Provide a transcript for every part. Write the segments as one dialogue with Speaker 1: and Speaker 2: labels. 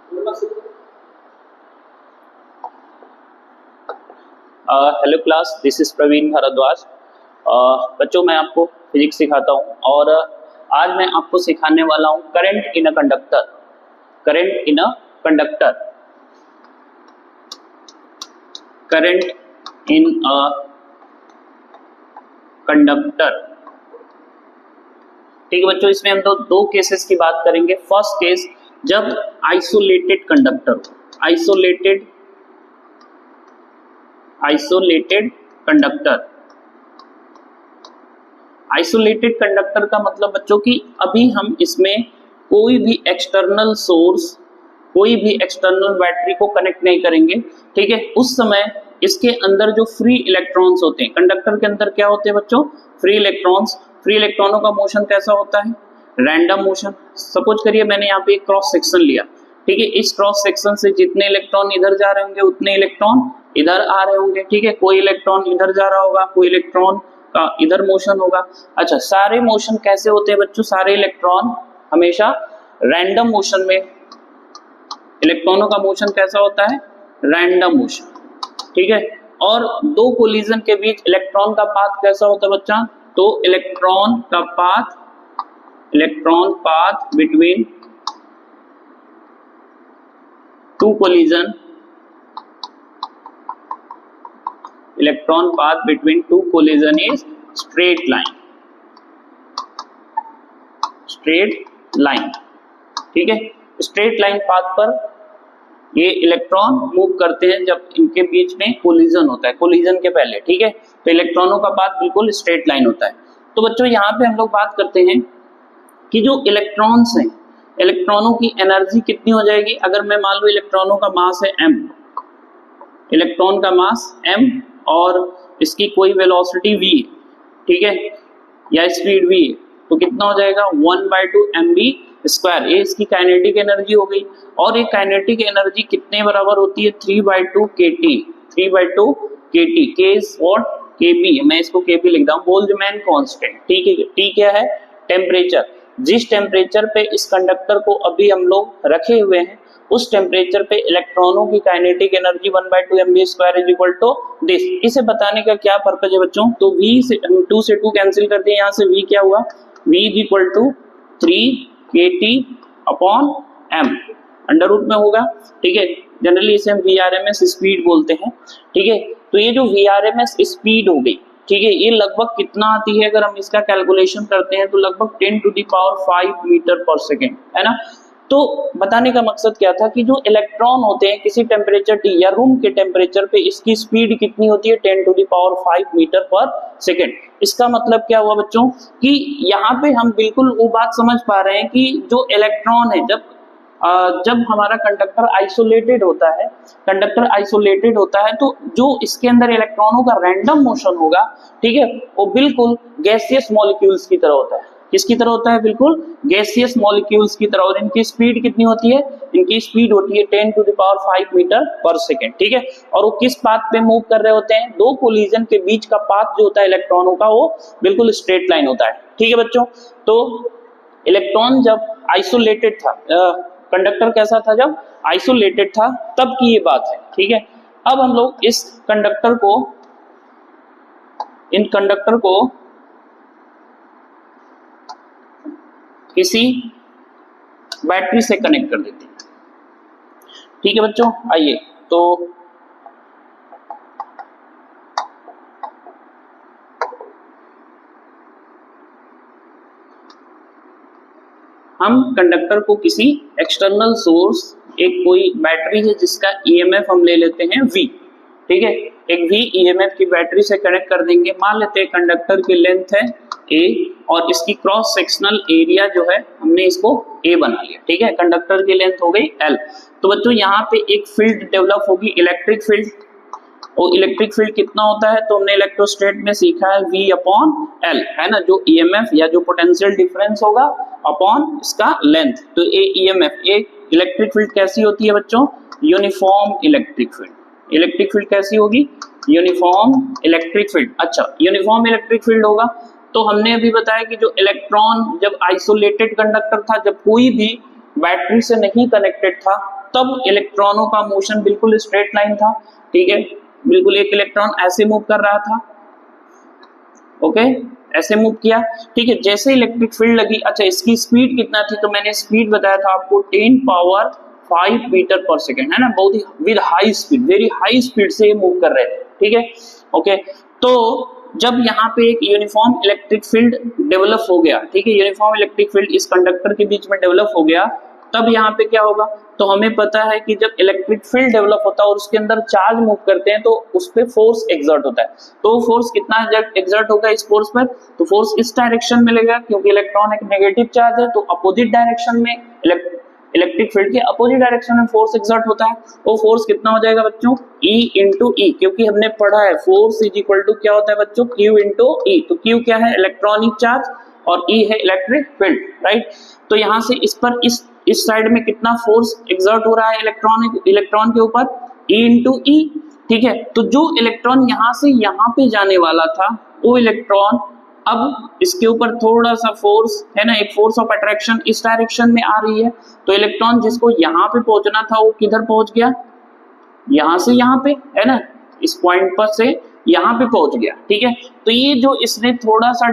Speaker 1: Hello class, this is Praveen Bhardwaj. बच्चों, मैं आपको फिजिक्स सिखाता हूँ और आज मैं आपको सिखाने वाला हूँ current in a conductor. Current in a conductor, current in a conductor. ठीक है बच्चों, इसमें हम दो केसेस की बात करेंगे। फर्स्ट केस, जब isolated conductor, isolated conductor. Isolated conductor का मतलब बच्चों कि अभी हम इसमें कोई भी एक्सटर्नल सोर्स, कोई भी एक्सटर्नल बैटरी को कनेक्ट नहीं करेंगे। ठीक है, उस समय इसके अंदर जो फ्री इलेक्ट्रॉन्स होते हैं, कंडक्टर के अंदर क्या होते हैं बच्चों? Free electrons. फ्री इलेक्ट्रॉनों का मोशन कैसा होता है? Random motion. सपोज करिए मैंने यहाँ पे एक क्रॉस सेक्शन लिया। ठीक है, इस क्रॉस सेक्शन से जितने इलेक्ट्रॉन इधर जा रहे होंगे उतने इलेक्ट्रॉन इधर आ रहे होंगे। ठीक है, कोई इलेक्ट्रॉन इधर जा रहा होगा, कोई इलेक्ट्रॉन का इधर मोशन होगा। अच्छा, सारे मोशन कैसे होते हैं बच्चों? सारे इलेक्ट्रॉन हमेशा रैंडम मोशन में। इलेक्ट्रॉनों का मोशन कैसा होता है? Random motion. ठीक है, और दो कोलिजन के बीच इलेक्ट्रॉन का पाथ कैसा होता है बच्चा? तो electron path between two collision, electron path between two collision is straight line. Straight line. ठीक है, स्ट्रेट लाइन पाथ पर ये इलेक्ट्रॉन मूव करते हैं जब इनके बीच में कोलिजन होता है, कोलिजन के पहले। ठीक है, तो इलेक्ट्रॉनों का पाथ बिल्कुल स्ट्रेट लाइन होता है। तो बच्चों यहाँ पे हम लोग बात करते हैं कि जो इलेक्ट्रॉन्स हैं, इलेक्ट्रॉनों की एनर्जी कितनी हो जाएगी? अगर मैं मान लो इलेक्ट्रॉनों का मास है m, इलेक्ट्रॉन का मास m और इसकी कोई वेलोसिटी v, ठीक है, या स्पीड v, तो कितना हो जाएगा? 1/2 mv स्क्वायर। ये इसकी काइनेटिक एनर्जी हो गई। और ये काइनेटिक एनर्जी कितने बराबर होती है? 3/2 kT। 3/2 kT। k is what? kb। मैं इसको kb लिख दूं, बोल्ट्जमैन कांस्टेंट। ठीक है, t क्या है? टेम्परेचर। जिस टेम्परेचर पे इस कंडक्टर को अभी हम लोग रखे हुए हैं, उस टेम्परेचर पे इलेक्ट्रॉनों की kinetic energy 1/2 mv square is equal to this. इसे बताने का क्या पर्पज है बच्चों? तो v से 2 से 2 कैंसिल कर दिए, यहाँ से v क्या हुआ? v is equal to 3 kT upon m, under root में होगा। ठीक है, जनरली इसे हम VRMS स्पीड बोलते हैं। ठीक है, तो ये जो VRMS स्पीड हो गई, ठीक है, ये लगभग कितना आती है? अगर हम इसका कैलकुलेशन करते हैं तो लगभग 10⁵ मीटर पर सेकेंड, है ना। तो बताने का मकसद क्या था कि जो इलेक्ट्रॉन होते हैं किसी टेम्परेचर T या रूम के टेम्परेचर पे, इसकी स्पीड कितनी होती है? 10⁵ मीटर पर सेकेंड। इसका मतलब क्या हुआ बच्चों कि यहाँ पे हम बिल्कुल वो बात समझ पा रहे हैं कि जो इलेक्ट्रॉन है, जब हमारा कंडक्टर आइसोलेटेड होता है, तो जो इसके अंदर इलेक्ट्रॉनों का रैंडम मोशन होगा, ठीक है, वो बिल्कुल गैसियस मॉलिक्यूल्स की तरह होता है। किसकी तरह होता है? बिल्कुल गैसियस मॉलिक्यूल्स की तरह। और इनकी स्पीड कितनी होती है? इनकी स्पीड होती है 10⁵ मीटर पर सेकेंड। ठीक है, और वो किस पाथ पे मूव कर रहे होते हैं? दो कोलिजन के बीच का पाथ जो होता है इलेक्ट्रॉनों का, वो बिल्कुल स्ट्रेट लाइन होता है। ठीक है बच्चों, तो इलेक्ट्रॉन जब आइसोलेटेड था, कंडक्टर कैसा था? जब आइसोलेटेड था तब की ये बात है। ठीक है, अब हम लोग इन कंडक्टर को किसी बैटरी से कनेक्ट कर देते हैं। ठीक है बच्चों, आइए तो हम कंडक्टर को किसी एक्सटर्नल सोर्स, एक कोई बैटरी है जिसका ईएमएफ हम ले लेते हैं V। ठीक है, एक V ईएमएफ की बैटरी से कनेक्ट कर देंगे। मान लेते हैं कंडक्टर की लेंथ है A और इसकी क्रॉस सेक्शनल एरिया जो है, हमने इसको A बना लिया। ठीक है, कंडक्टर की लेंथ हो गई L। तो बच्चों यहाँ पे एक फील्ड डेवलप होगी, इलेक्ट्रिक फील्ड। और इलेक्ट्रिक फील्ड कितना होता है? तो हमने इलेक्ट्रोस्टैट में सीखा है V अपॉन L, है ना, जो ईएमएफ या जो पोटेंशियल डिफरेंस होगा अपॉन इसका लेंथ। तो ये ईएमएफ, एक इलेक्ट्रिक फील्ड कैसी होती है बच्चों? Uniform electric field. Electric field कैसी होगी? Uniform electric field. अच्छा, यूनिफॉर्म इलेक्ट्रिक फील्ड होगा तो हमने अभी बताया कि जो इलेक्ट्रॉन जब आइसोलेटेड कंडक्टर था, जब कोई भी बैटरी से नहीं कनेक्टेड था, तब इलेक्ट्रॉनों का मोशन बिल्कुल स्ट्रेट लाइन था, ठीक है, बिल्कुल एक इलेक्ट्रॉन ऐसे मूव कर रहा था, ओके, ऐसे मूव किया, ठीक है। जैसे इलेक्ट्रिक फील्ड लगी, अच्छा इसकी स्पीड कितना थी, तो मैंने स्पीड बताया था आपको 10 पावर 5 मीटर पर सेकेंड, है ना, बहुत ही with high speed, very high speed से ये मूव कर रहे थे, ठीक है, ओके। तो जब यहाँ पे एक यूनिफॉर्म इलेक्ट्रिक फील्ड डेवलप हो गया, ठीक है, यूनिफॉर्म इलेक्ट्रिक फील्ड इस कंडक्टर के बीच में डेवलप हो गया, तब यहाँ पे क्या होगा, तो हमें पता है कि जब इलेक्ट्रिक फील्ड डेवलप होता है और उसके अंदर चार्ज मूव करते हैं तो उस पे फोर्स एक्सर्ट होता है, तो फोर्स कितना एक्सर्ट होगा इस फोर्स पर, तो फोर्स इस डायरेक्शन में लगेगा, क्योंकि इलेक्ट्रॉन एक नेगेटिव चार्ज है, तो अपोजिट डायरेक्शन में इलेक्ट्रिक फील्ड के अपोजिट डायरेक्शन में फोर्स एक्सर्ट होता है, वो फोर्स कितना हो जाएगा बच्चों, E इंटू ई, क्योंकि हमने पढ़ा है फोर्स इज इक्वल टू क्या होता है बच्चों, Q इंटू ई, तो Q क्या है, इलेक्ट्रॉनिक चार्ज, और E है इलेक्ट्रिक फील्ड, राइट। तो यहाँ से इस पर इस साइड में कितना फोर्स एक्सर्ट हो रहा है इलेक्ट्रॉन के ऊपर, E इंटू ई, ठीक है। तो जो इलेक्ट्रॉन यहाँ से यहाँ पे जाने वाला था, वो इलेक्ट्रॉन अब इसके ऊपर थोड़ा सा फोर्स है ना, एक फोर्स ऑफ अट्रैक्शन इस डायरेक्शन में आ रही है, तो इलेक्ट्रॉन जिसको यहाँ पे पहुंचना था वो किधर पहुंच गया, यहाँ से यहाँ पे, है ना, इस पॉइंट पर से यहाँ पे पहुंच गया, ठीक है। तो ये जो इसने थोड़ा सा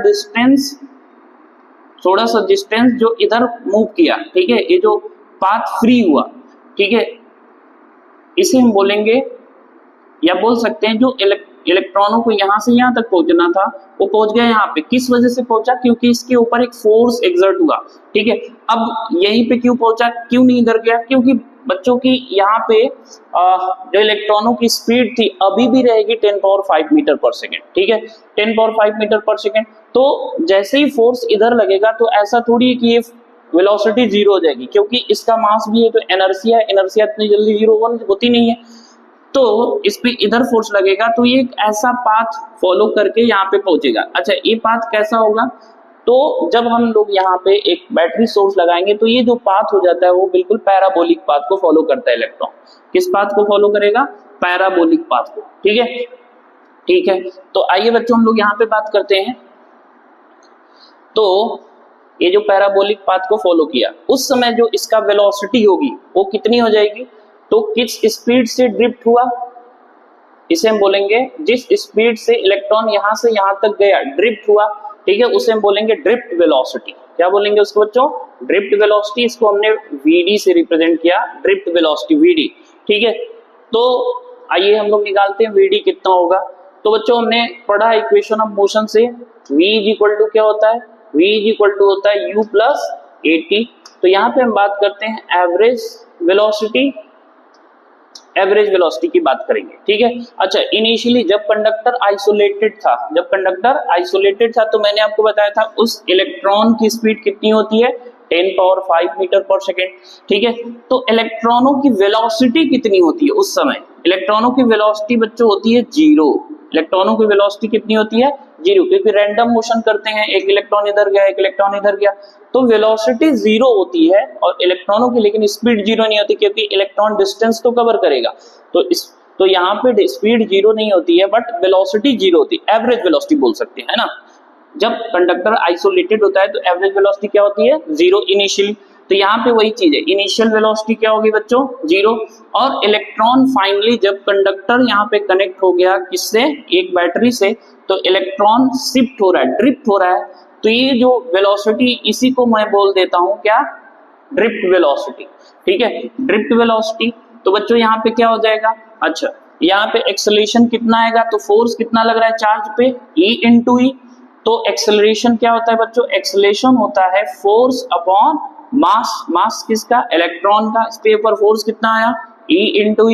Speaker 1: डिस्टेंस जो इधर मूव किया, ठीक है, ये जो पाथ फ्री हुआ, ठीक है, इसे हम बोलेंगे, या बोल सकते हैं जो इलेक्ट्रॉनों को यहाँ से यहाँ तक पहुंचना था वो पहुंच गया यहाँ पे, किस वजह से पहुंचा, क्योंकि इसके ऊपर एक फोर्स एक्सर्ट हुआ, ठीक है। अब यहीं पे क्यों पहुंचा, क्यों नहीं इधर गया, क्योंकि बच्चों की यहाँ पे जो इलेक्ट्रॉनों की स्पीड थी अभी भी रहेगी 10 पावर 5 मीटर पर सेकेंड, ठीक है, 10 पावर 5 मीटर पर सेकेंड। तो जैसे ही फोर्स इधर लगेगा तो ऐसा थोड़ी है कि ये वेलोसिटी जीरो हो जाएगी, क्योंकि इसका मास भी है, तो इनर्शिया इतनी जल्दी जीरो होती नहीं है, तो इस पे इधर फोर्स लगेगा, तो ये एक ऐसा पाथ फॉलो करके यहाँ पे पहुंचेगा। अच्छा ये पाथ कैसा होगा, तो जब हम लोग यहाँ पे एक बैटरी सोर्स लगाएंगे तो ये जो पाथ हो जाता है वो बिल्कुल पैराबोलिक पाथ को फॉलो करता है इलेक्ट्रॉन, किस पाथ को फॉलो करेगा, पैराबोलिक पाथ को, ठीक है, ठीक है। तो आइए बच्चों हम लोग यहाँ पे बात करते हैं, तो ये जो पैराबोलिक पाथ को फॉलो किया, उस समय जो इसका वेलोसिटी होगी वो कितनी हो जाएगी, तो किस स्पीड से ड्रिफ्ट हुआ, इसे हम बोलेंगे जिस स्पीड से इलेक्ट्रॉन यहाँ से यहाँ तक गया ड्रिफ्ट हुआ, ठीक है, उसे हम बोलेंगे ड्रिफ्ट वेलोसिटी। क्या बोलेंगे उसको बच्चों, ड्रिफ्ट वेलोसिटी, इसको हमने Vd से रिप्रेजेंट किया, ड्रिफ्ट वेलोसिटी Vd, ठीक है। तो आइए हम लोग निकालते हैं Vd कितना होगा। तो बच्चों हमने पढ़ा इक्वेशन ऑफ मोशन से, V इज इक्वल टू क्या होता है, V इज इक्वल टू होता है U प्लस AT। तो यहाँ पे हम बात करते हैं एवरेज वेलोसिटी की बात करेंगे, ठीक है। अच्छा इनिशियली जब कंडक्टर आइसोलेटेड था तो मैंने आपको बताया था उस इलेक्ट्रॉन की स्पीड कितनी होती है, 10 पावर 5 मीटर पर सेकेंड, ठीक है। तो इलेक्ट्रॉनों की वेलोसिटी कितनी होती है उस समय, इलेक्ट्रॉनों की वेलोसिटी बच्चों होती है जीरो, इलेक्ट्रॉनों की वेलोसिटी कितनी होती है, जीरो, क्योंकि रैंडम मोशन करते हैं, एक इलेक्ट्रॉन इधर गया एक इलेक्ट्रॉन इधर गया, तो वेलोसिटी जीरो होती है और इलेक्ट्रॉनों की लेकिन स्पीड जीरो नहीं होती, क्योंकि इलेक्ट्रॉन डिस्टेंस तो कवर करेगा, तो यहाँ पे स्पीड जीरो नहीं होती है बट वेलोसिटी जीरो होती है, एवरेज वेलोसिटी बोल सकते हैं, है ना। जब कंडक्टर आइसोलेटेड होता है तो एवरेज वेलोसिटी क्या होती है, जीरो इनिशियली। तो यहाँ पे वही चीज है, इनिशियल वेलोसिटी क्या होगी बच्चों, जीरो, और इलेक्ट्रॉन फाइनली जब कंडक्टर यहाँ पे कनेक्ट हो गया किससे, एक बैटरी से, तो इलेक्ट्रॉन शिफ्ट हो रहा है, ड्रिफ्ट हो रहा है, तो ये जो वेलोसिटी इसी को मैं बोल देता हूँ क्या, ड्रिफ्ट वेलोसिटी, ठीक है, ड्रिफ्ट वेलोसिटी। तो बच्चों यहाँ पे क्या हो जाएगा, अच्छा यहाँ पे एक्सेलरेशन कितना आएगा, तो फोर्स कितना लग रहा है चार्ज पे, E इंटू ई, तो एक्सेलरेशन क्या होता है बच्चों, एक्सेलरेशन होता है फोर्स अपॉन मास, मास किसका, इलेक्ट्रॉन का, इस पे ऊपर फोर्स कितना आया, E into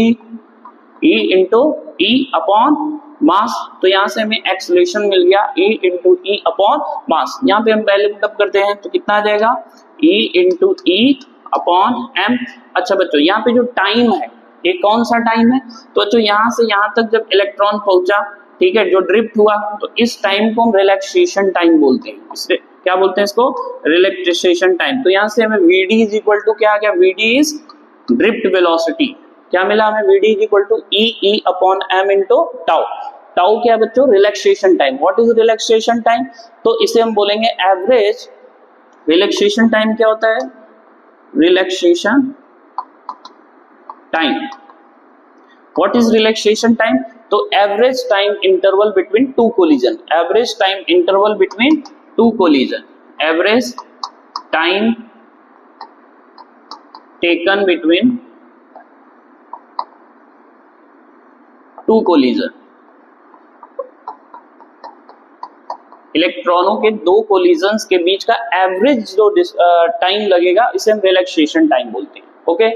Speaker 1: E upon mass, तो यहाँ से हमें एक्सेलरेशन मिल गया E into E upon mass, यहाँ पे हम पहले पुटअप करते हैं तो कितना आ जाएगा, E into E upon M. अच्छा बच्चों यहाँ पे जो टाइम है ये कौन सा टाइम है, तो बच्चों यहाँ से यहाँ तक जब इलेक्ट्रॉन पहुंचा, ठीक है, जो ड्रिफ्ट हुआ, तो इस टाइम को हम रिलैक्सेशन टाइम बोलते हैं, इससे क्या बोलते हैं इसको, रिलैक्सेशन टाइम। तो यहाँ से हमें Vd इज इक्वल टू क्या आ गया, Vd इज ड्रिफ्ट वेलोसिटी, क्या मिला हमें, Vd is equal to E upon m into tau, tau क्या है बच्चों, relaxation time. What is relaxation time, तो इसे हम बोलेंगे एवरेज रिलैक्सेशन टाइम क्या होता है, relaxation time. What is relaxation time? तो average time interval between two collision, average time interval between two collision, average time taken between two collision. इलेक्ट्रॉनों के दो कोलिजन्स के बीच का एवरेज जो टाइम लगेगा इसे हम रिलैक्सेशन टाइम बोलते हैं। ओके,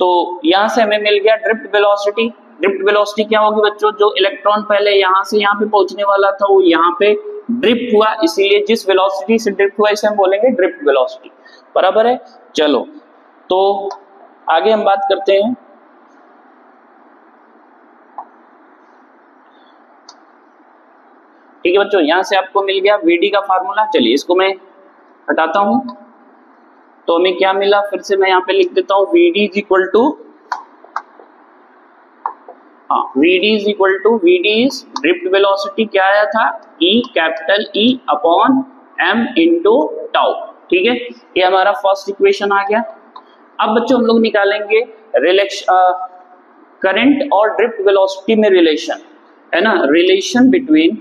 Speaker 1: तो यहां से हमें मिल गया ड्रिफ्ट वेलोसिटी। ड्रिफ्ट वेलोसिटी क्या होगी बच्चों? जो इलेक्ट्रॉन पहले यहां से यहां पे पहुंचने वाला था वो यहां पे ड्रिफ्ट हुआ, इसीलिए जिस वेलोसिटी से ड्रिफ्ट हुआ इसे हम बोलेंगे ड्रिफ्ट वेलोसिटी। बराबर है। चलो तो आगे हम बात करते हैं। ठीक है बच्चों, यहां से आपको मिल गया वीडी का फार्मूला। चलिए इसको मैं हटाता हूं, तो हमें क्या मिला फिर से मैं यहां पे लिख देता हूं। वीडी इज इक्वल टू, हाँ VD is equal to, VD is drift velocity क्या आया था? E, capital E upon M into tau. ठीक है, ये हमारा फर्स्ट इक्वेशन आ गया। अब बच्चों हम लोग निकालेंगे करंट और ड्रिफ्ट वेलोसिटी में रिलेशन, है ना? Relation between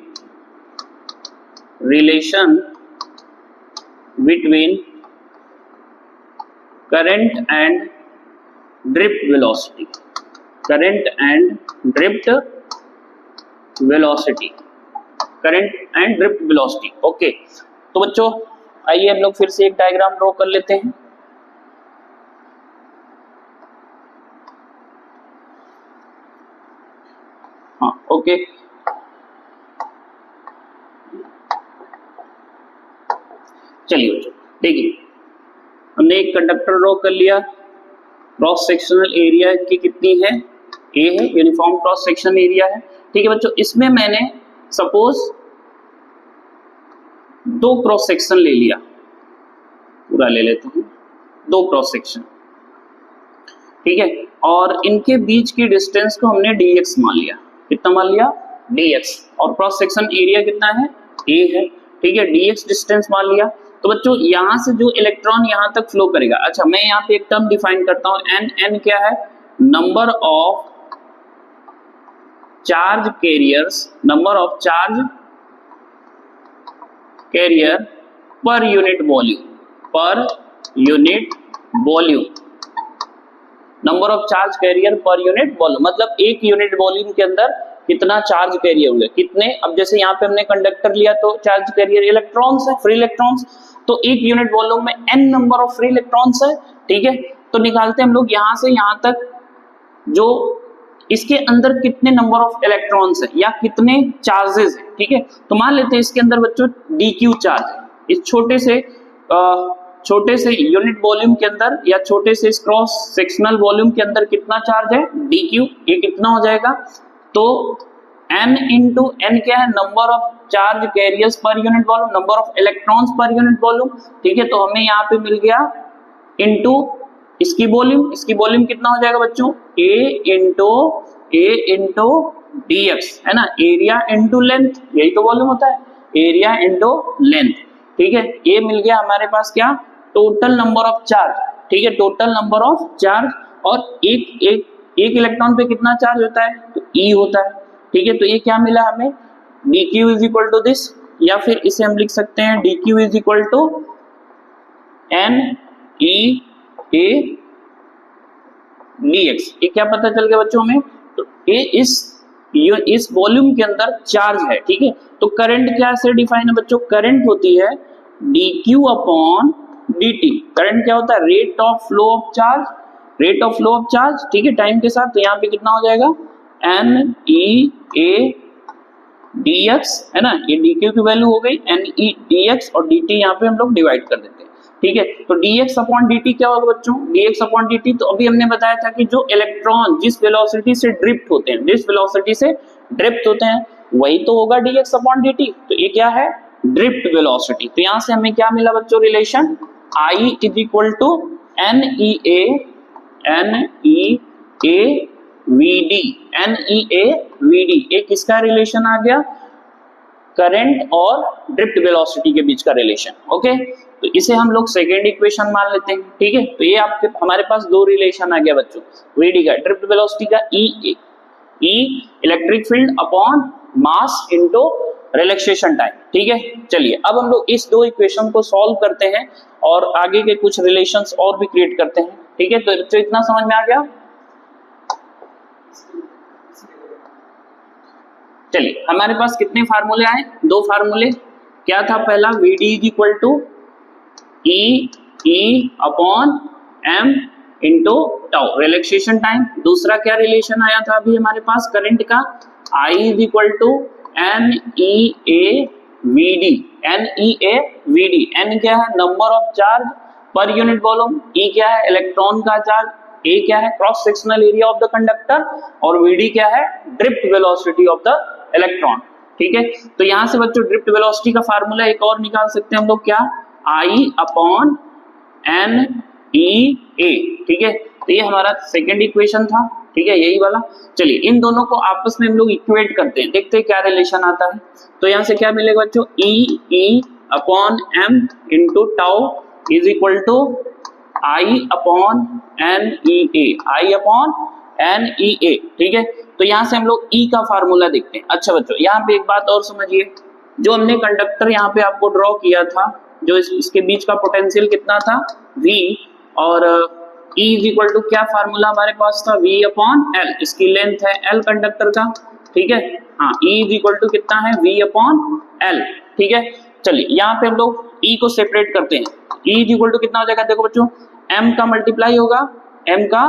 Speaker 1: current and drift velocity, current and drift velocity, current and drift velocity. Okay, तो बच्चों आइए हम लोग फिर से एक डायग्राम ड्रॉ कर लेते हैं। हाँ ओके, चलिए बच्चों देखिए, हमने एक कंडक्टर ड्रॉ कर लिया। क्रॉस सेक्शनल एरिया की कितनी है? ए है, यूनिफॉर्म क्रॉस सेक्शन एरिया है। ठीक है बच्चों, इसमें मैंने सपोज दो क्रॉस सेक्शन ले लिया, पूरा ले लेता हूं, दो क्रॉस सेक्शन। ठीक है, और इनके बीच की डिस्टेंस को हमने dx मान लिया। कितना मान लिया? dx। और क्रॉस सेक्शन एरिया कितना है? a है। ठीक है, dx डिस्टेंस मान लिया। तो बच्चों यहां से जो इलेक्ट्रॉन यहां तक फ्लो करेगा, अच्छा मैं यहां पे एक टर्म डिफाइन करता हूं, n क्या है? Number of charge carriers, number of charge carrier पर यूनिट वॉल्यूम, पर unit volume, number of charge carrier पर यूनिट वॉल्यूम, मतलब एक यूनिट वॉल्यूम के अंदर कितना चार्ज कैरियर होंगे, कितने। अब जैसे यहाँ पे हमने कंडक्टर लिया तो चार्ज कैरियर इलेक्ट्रॉन्स है, फ्री इलेक्ट्रॉन्स, तो एक यूनिट वॉल्यूम में n number of free electrons है। ठीक है, तो निकालते हैं हम लोग यहां से यहां तक जो इसके अंदर कितने नंबर ऑफ इलेक्ट्रॉन्स है या कितने चार्जेस है। ठीक है, तो मान लेते हैं इसके अंदर बच्चों dq चार्ज है। इस छोटे से यूनिट वॉल्यूम के अंदर या छोटे से क्रॉस सेक्शनल वॉल्यूम के अंदर कितना चार्ज है? dq। ये कितना हो जाएगा? तो n इंटू n क्या है? नंबर ऑफ चार्ज कैरियर्स पर unit volume, number of electrons पर यूनिट वॉल्यूम। ठीक है, तो हमें यहाँ पे मिल गया इंटू इसकी वॉल्यूम। इसकी वॉल्यूम कितना हो जाएगा बच्चों? a इंटू dx, है ना? एरिया इंटू लेंथ, यही तो वॉल्यूम होता है, एरिया इंटू लेंथ। ठीक है, ये मिल गया हमारे पास क्या? Total number of charge. ठीक है, टोटल नंबर ऑफ चार्ज, और एक इलेक्ट्रॉन पे कितना चार्ज होता है? तो E होता है। ठीक है, तो ये क्या मिला हमें? dq is equal to this, या फिर इसे हम लिख सकते हैं dq is equal to NEA dx। ये क्या पता चल गया बच्चों हमें? तो ये इस वॉल्यूम के अंदर चार्ज है। ठीक है, तो करंट क्या से डिफाइन है बच्चों? करंट होती है dq अपॉन dt। करंट क्या होता है? Rate of flow of charge, rate of flow of charge. ठीक है, टाइम के साथ। तो यहाँ पे कितना हो जाएगा? NEA dx, है ना? ये dq की वैल्यू हो गई NE dx, और dt यहाँ पे हम लोग डिवाइड कर देते हैं। ठीक है, तो dx अपॉन dt क्या होगा बच्चों? dx अपॉन dt, तो अभी हमने बताया था कि जो इलेक्ट्रॉन जिस वेलोसिटी से ड्रिफ्ट होते हैं, जिस वेलोसिटी से ड्रिफ्ट होते हैं, वही तो होगा dx अपॉन dt। तो ये क्या है? Drift velocity. तो यहां से हमें क्या मिला बच्चों? Relation I is equal to NEA VD, NEA VD। ये किसका रिलेशन आ गया? करंट और ड्रिफ्ट वेलोसिटी के बीच का रिलेशन। ओके, तो इसे हम लोग सेकेंड इक्वेशन मान लेते हैं, ठीक है। तो ये आपके हमारे पास दो रिलेशन आ गया बच्चों, वीडी का ड्रिफ्ट वेलोसिटी का E electric field upon mass into relaxation time, ठीक है। चलिए अब हम लोग इस दो इक्वेशन को सॉल्व करते हैं और आगे के कुछ रिलेशंस और भी क्रिएट करते हैं, ठीक है। तो इतना समझ में आ गया। चलिए हमारे पास कितने फार्मूले आए, दो फार्मूले। क्या था पहला, VD is equal to E upon M into tau relaxation time. दूसरा क्या रिलेशन आया था अभी हमारे पास करंट का, I is equal to NEA VD। NEA VD, N क्या है number of charge per unit volume, E क्या है इलेक्ट्रॉन का चार्ज, A क्या है cross sectional area of the conductor और VD क्या है drift velocity of the electron, ठीक है। तो यहां से बच्चों ड्रिफ्ट वेलोसिटी का फार्मूला एक और निकाल सकते हैं हम लोग, क्या, I अपॉन NEA, ठीक है। तो ये हमारा सेकेंड इक्वेशन था, ठीक है, यही वाला। चलिए इन दोनों को आपस में हम लोग इक्वेट करते हैं, देखते हैं क्या रिलेशन आता है। तो यहाँ से क्या मिलेगा बच्चों, E upon M into tau is equal to I upon NEA, I upon NEA, ठीक है। तो यहाँ से हम लोग E का फार्मूला देखते हैं। अच्छा बच्चों यहाँ पे एक बात और समझिए, जो हमने कंडक्टर यहाँ पे आपको ड्रॉ किया था, जो इसके बीच का पोटेंशियल कितना था V, और E इज इक्वल टू क्या फार्मूला हमारे पास था, V अपॉन L, इसकी लेंथ है L कंडक्टर का, ठीक है। हाँ E इज इक्वल टू कितना है V अपॉन L, ठीक है। चलिए यहाँ पे हम लोग E को सेपरेट करते हैं। E इज इक्वल टू कितना हो जाएगा, देखो बच्चों M का मल्टीप्लाई होगा, M का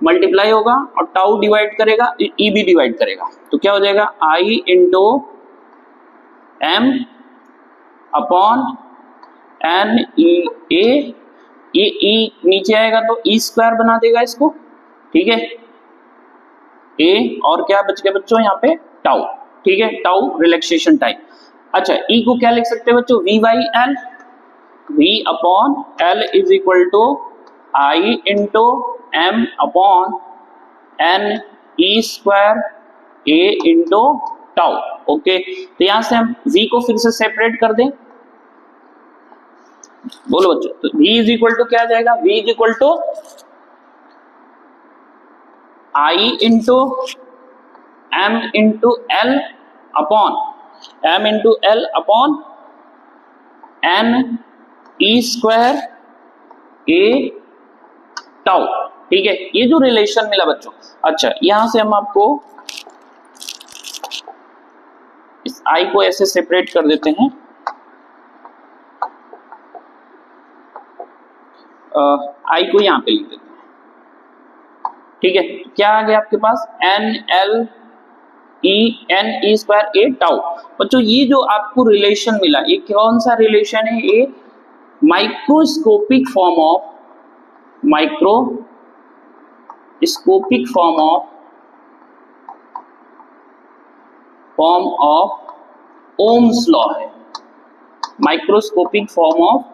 Speaker 1: मल्टीप्लाई होगा और टाउ डिवाइड करेगा, E भी डिवाइड करेगा, तो क्या हो जाएगा I into M upon NEA, ये E नीचे आएगा तो E स्क्वायर बना देगा इसको, ठीक है। A और क्या बच गया बच्चों यहाँ पे टाउ, ठीक है, टाउ रिलैक्सेशन टाइम। अच्छा E को क्या लिख सकते हैं बच्चों, V by L, V upon L is equal to I into M upon NE square A into tau, okay. तो यहाँ से हम V को फिर से सेपरेट कर दें, बोलो बच्चों, तो V इज इक्वल टू क्या आ जाएगा, V is equal to I into M into L upon M into L upon NE square A tau, ठीक है। ये जो रिलेशन मिला बच्चों, अच्छा यहां से हम आपको इस I को ऐसे सेपरेट कर देते हैं, I को यहां पे लिख देते हैं, ठीक है। क्या आ गया आपके पास NE स्क्वायर A टाउ। बच्चों ये जो आपको रिलेशन मिला, ये कौन सा रिलेशन है, ये microscopic form of Ohm's law है, microscopic form of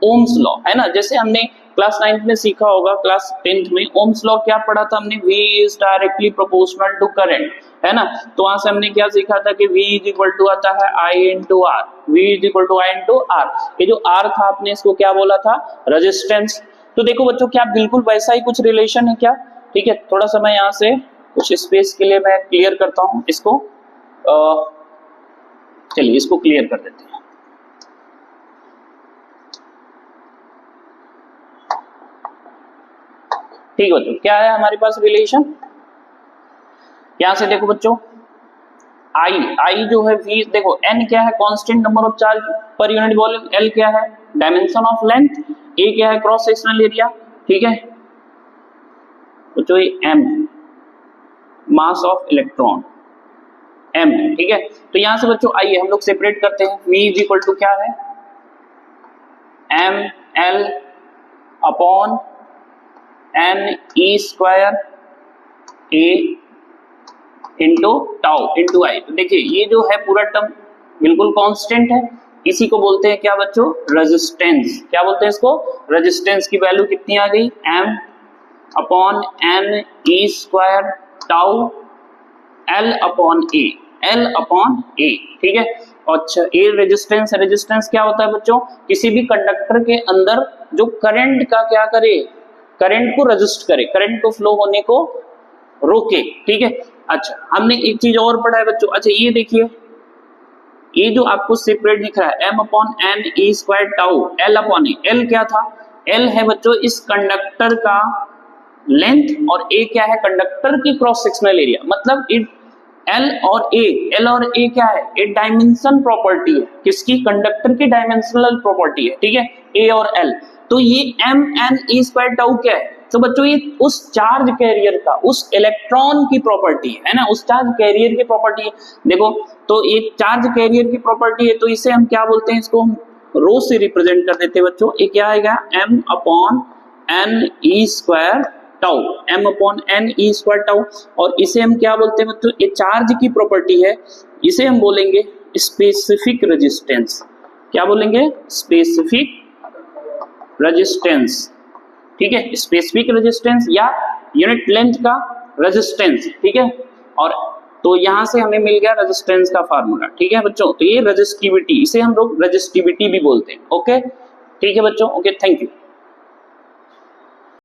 Speaker 1: Ohm's law है ना। जैसे हमने क्लास 9th में सीखा होगा, क्लास 10th में ओम्स लॉ क्या पढ़ा था हमने, V is directly proportional to current, है ना। तो वहां से हमने क्या सीखा था कि V इज इक्वल टू आता है I into R, V is equal to I into R। ये जो R था आपने इसको क्या बोला था, रेजिस्टेंस। तो देखो बच्चों क्या बिल्कुल वैसा ही कुछ रिलेशन है क्या, ठीक है। थोड़ा सा मैं यहाँ से कुछ स्पेस के लिए मैं क्लियर करता हूँ इसको, चलिए इसको क्लियर कर देते हैं। ठीक है बच्चों, क्या है हमारे पास रिलेशन, यहां से देखो बच्चों I जो है V, देखो N क्या है constant number of charge per unit volume, L क्या है डायमेंशन ऑफ लेंथ, A क्या है क्रॉस सेक्शनल एरिया, ठीक है बच्चों। ये M mass of electron M, ठीक है। तो यहां से बच्चों आइए हम लोग सेपरेट करते हैं। V इज इक्वल टू क्या है ML upon NE square A into tau into I। तो देखिए ये जो है पूरा टर्म बिल्कुल कांस्टेंट है, इसी को बोलते हैं क्या बच्चों, रेजिस्टेंस। क्या बोलते हैं इसको, रेजिस्टेंस की वैल्यू कितनी आ गई, M upon NE square tau L upon A, L upon A, ठीक है। अच्छा ए रेजिस्टेंस, रेजिस्टेंस क्या होता है बच्चों, किसी भी कंडक्टर के अंदर जो करंट का क्या करे, करंट को रजिस्ट करे, करंट को फ्लो होने को रोके, ठीक है। अच्छा हमने एक चीज और पढ़ा है बच्चों, अच्छा ये देखिए, ये जो आपको सेपरेट दिख रहा है m upon n e square tau L upon A, L क्या था, L है बच्चों इस कंडक्टर का लेंथ और A क्या है कंडक्टर की क्रॉस सेक्शनल एरिया, मतलब इट L और A क्या है, एक डायमेंशन प्रॉपर्टी है, किसकी, कंडक्टर की डायमेंशनल प्रॉपर्टी है, ठीक है, A और L। तो ये m n e square tau क्या है, तो बच्चों ये उस चार्ज कैरियर का, उस इलेक्ट्रॉन की प्रॉपर्टी है ना, उस चार्ज कैरियर की प्रॉपर्टी है। देखो तो ये चार्ज कैरियर की प्रॉपर्टी है, तो इसे हम क्या बोलते हैं, इसको हम रो से रिप्रेजेंट कर देते हैं बच्चों। ये क्या आएगा, m upon n e square tau, m upon n e square tau, और इसे हम क्या बोलते हैं बच्चों, ये चार्ज की प्रॉपर्टी है, इसे हम बोलेंगे स्पेसिफिक रेजिस्टेंस। क्या बोलेंगे, स्पेसिफिक रेजिस्टेंस, ठीक है, स्पेसिफिक रेजिस्टेंस या यूनिट लेंथ का रेजिस्टेंस, ठीक है। और तो यहां से हमें मिल गया रेजिस्टेंस का फार्मूला, ठीक है बच्चों। तो ये रेजिस्टिविटी, इसे हम लोग रेजिस्टिविटी भी बोलते हैं, ओके, ठीक है बच्चों, ओके, थैंक यू।